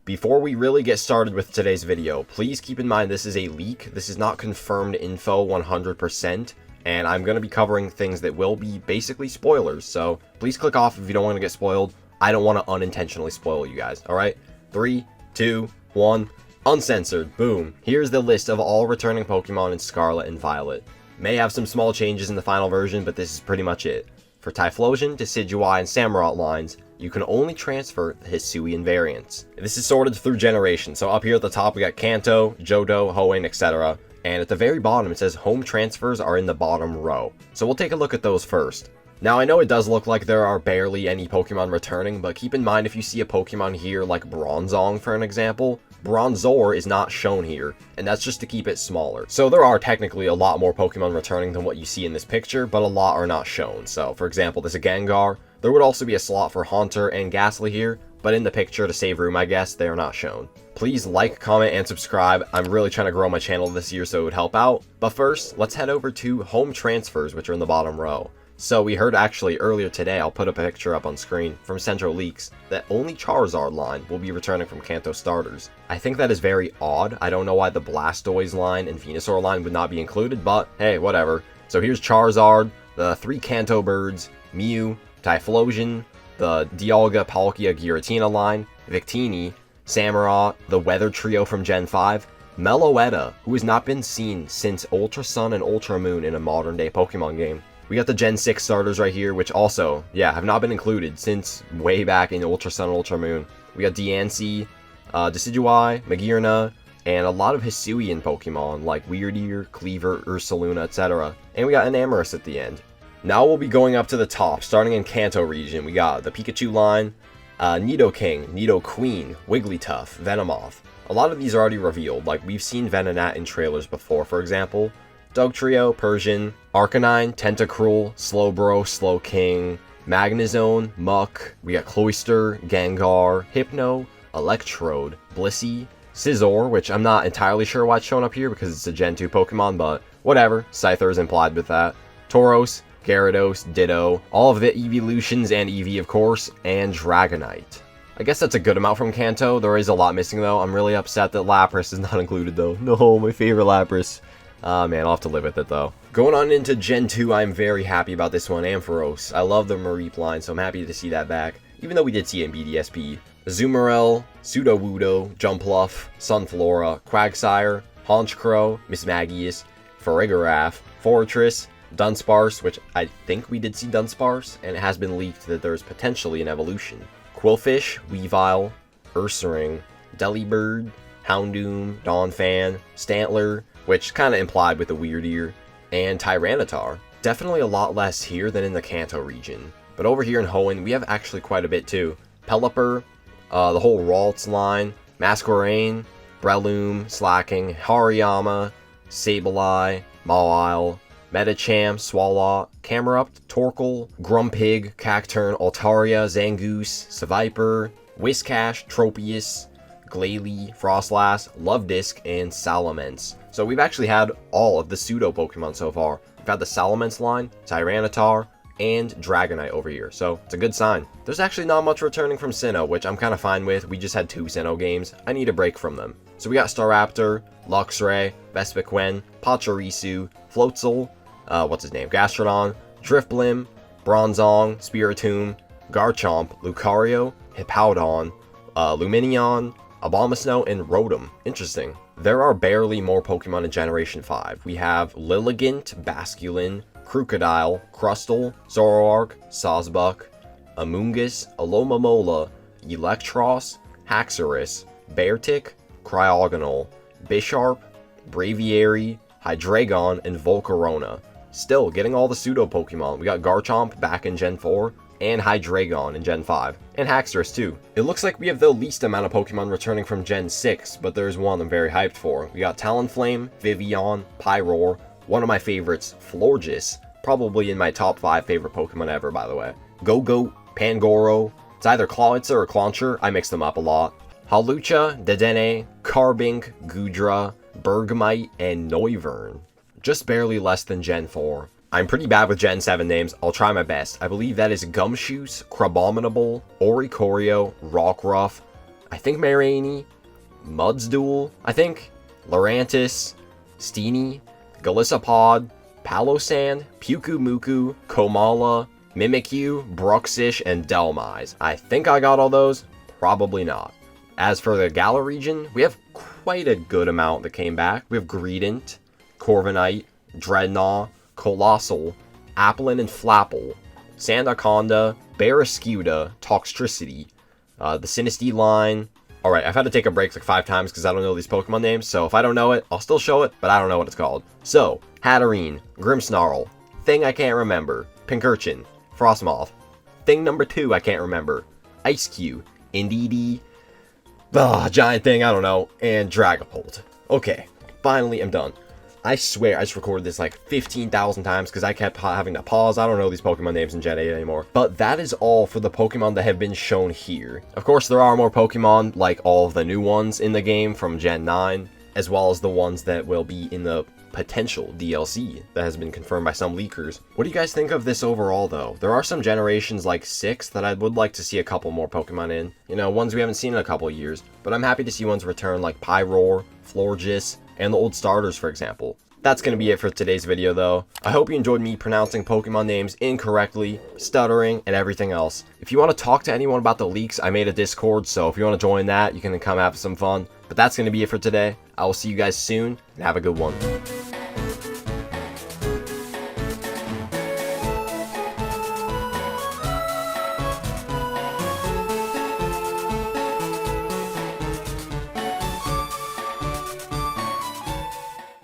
Before we really get started with today's video, please keep in mind this is a leak. This is not confirmed info 100%, and I'm going to be covering things that will be basically spoilers, so please click off if you don't want to get spoiled. I don't want to unintentionally spoil you guys, alright? 3, 2, 1, uncensored, boom. Here's the list of all returning Pokemon in Scarlet and Violet. May have some small changes in the final version, but this is pretty much it. For Typhlosion, Decidueye, and Samurott lines, you can only transfer the Hisuian variants. This is sorted through generation, so up here at the top we got Kanto, Johto, Hoenn, etc. And at the very bottom it says home transfers are in the bottom row. So we'll take a look at those first. Now I know it does look like there are barely any Pokemon returning, but keep in mind if you see a Pokemon here like Bronzong for an example, Bronzor is not shown here, and that's just to keep it smaller. So there are technically a lot more Pokemon returning than what you see in this picture, but a lot are not shown. So for example, there's a Gengar. There would also be a slot for Haunter and Ghastly here, but in the picture to save room I guess, they are not shown. Please like, comment, and subscribe. I'm really trying to grow my channel this year so it would help out. But first, let's head over to home transfers, which are in the bottom row. So we heard actually earlier today, I'll put a picture up on screen, from Central Leaks, that only Charizard line will be returning from Kanto starters. I think that is very odd. I don't know why the Blastoise line and Venusaur line would not be included, but hey, whatever. So here's Charizard, the 3 Kanto birds, Mew, Typhlosion, the Dialga, Palkia, Giratina line, Victini, Samurott, the Weather Trio from Gen 5, Meloetta, who has not been seen since Ultra Sun and Ultra Moon in a modern day Pokemon game. We got the Gen 6 starters right here, which also, yeah, have not been included since way back in Ultra Sun and Ultra Moon. We got Diancie, Decidueye, Magearna, and a lot of Hisuian Pokemon like Weirdeer, Cleaver, Ursaluna, etc. And we got an Amoris at the end. Now we'll be going up to the top, starting in Kanto region. We got the Pikachu line, Nidoking, Nidoqueen, Wigglytuff, Venomoth. A lot of these are already revealed, like we've seen Venonat in trailers before, for example. Dugtrio, Persian, Arcanine, Tentacruel, Slowbro, Slowking, Magnezone, Muck. We got Cloyster, Gengar, Hypno, Electrode, Blissey, Scizor, which I'm not entirely sure why it's shown up here because it's a Gen 2 Pokemon, but whatever. Scyther is implied with that. Tauros, Gyarados, Ditto, all of the evolutions and Eevee of course, and Dragonite. I guess that's a good amount from Kanto. There is a lot missing though. I'm really upset that Lapras is not included though. No, my favorite Lapras. Man, I'll have to live with it though. Going on into Gen 2, I'm very happy about this one, Ampharos. I love the Mareep line, so I'm happy to see that back, even though we did see it in BDSP. Azumarill, Sudowoodo, Jumpluff, Sunflora, Quagsire, Honchkrow, Mismagius, Farigiraf, Forretress, Dunsparce, which I think we did see Dunsparce, and it has been leaked that there is potentially an evolution. Quillfish, Weavile, Ursaring, Delibird, Houndoom, Donphan, Stantler, which kind of implied with the Weirdeer, and Tyranitar. Definitely a lot less here than in the Kanto region. But over here in Hoenn, we have actually quite a bit too. Pelipper, the whole Ralts line, Masquerain, Breloom, Slacking, Hariyama, Sableye, Mawile, Medicham, Swalot, Camerupt, Torkoal, Grumpig, Cacturne, Altaria, Zangoose, Seviper, Whiscash, Tropius, Glalie, Frostlass, Luvdisc, and Salamence. So we've actually had all of the pseudo Pokemon so far. We've had the Salamence line, Tyranitar, and Dragonite over here, so it's a good sign. There's actually not much returning from Sinnoh, which I'm kind of fine with. We just had 2 Sinnoh games. I need a break from them. So we got Staraptor, Luxray, Vespiquen, Pachirisu, Floatzel, what's his name, Gastrodon, Drifblim, Bronzong, Spiritomb, Garchomp, Lucario, Hippowdon, Lumineon, Abomasnow, and Rotom. Interesting. There are barely more Pokemon in Generation 5. We have Lilligant, Basculin, Crocodile, Crustle, Zoroark, Sawsbuck, Amoonguss, Alomomola, Electros, Haxorus, Beartic, Cryogonal, Bisharp, Braviary, Hydreigon, and Volcarona. Still, getting all the pseudo Pokemon. We got Garchomp back in Gen 4, and Hydreigon in Gen 5, and Haxorus too. It looks like we have the least amount of Pokemon returning from Gen 6, but there's one I'm very hyped for. We got Talonflame, Vivian, Pyroar, one of my favorites, Florges, probably in my top 5 favorite Pokemon ever, by the way. Gogoat, Pangoro, it's either Clawitzer or Clauncher, I mix them up a lot. Hawlucha, Dedenne, Carbink, Goodra, Bergmite, and Noivern. Just barely less than Gen 4. I'm pretty bad with Gen 7 names, I'll try my best. I believe that is Gumshoos, Crabominable, Oricorio, Rockruff, I think Mareanie, Mudsduel, I think, Lurantis, Steenie, Galissapod, Palossand, Pyukumuku, Komala, Mimikyu, Bruxish, and Dhelmise. I think I got all those, probably not. As for the Galar region, we have quite a good amount that came back. We have Greedent, Corviknight, Dreadnought, Colossal, Applin and Flapple, Sandaconda, Barraskewda, Toxtricity, the Sinistea line. Alright, I've had to take a break like 5 times because I don't know these Pokemon names, so if I don't know it, I'll still show it, but I don't know what it's called. So, Hatterene, Grimmsnarl, thing I can't remember, Pincurchin, Frostmoth, thing number 2 I can't remember, Ice-Cube, Indeedee, giant thing, I don't know, and Dragapult. Okay, finally I'm done. I swear I just recorded this like 15,000 times because I kept having to pause. I don't know these Pokemon names in Gen 8 anymore. But that is all for the Pokemon that have been shown here. Of course, there are more Pokemon, like all of the new ones in the game from Gen 9, as well as the ones that will be in the potential DLC that has been confirmed by some leakers. What do you guys think of this overall, though? There are some generations like 6 that I would like to see a couple more Pokemon in. You know, ones we haven't seen in a couple of years. But I'm happy to see ones return like Pyroar, Florges, and the old starters, for example. That's going to be it for today's video, though. I hope you enjoyed me pronouncing Pokemon names incorrectly, stuttering, and everything else. If you want to talk to anyone about the leaks, I made a Discord, so if you want to join that, you can come have some fun. But that's going to be it for today. I will see you guys soon, and have a good one.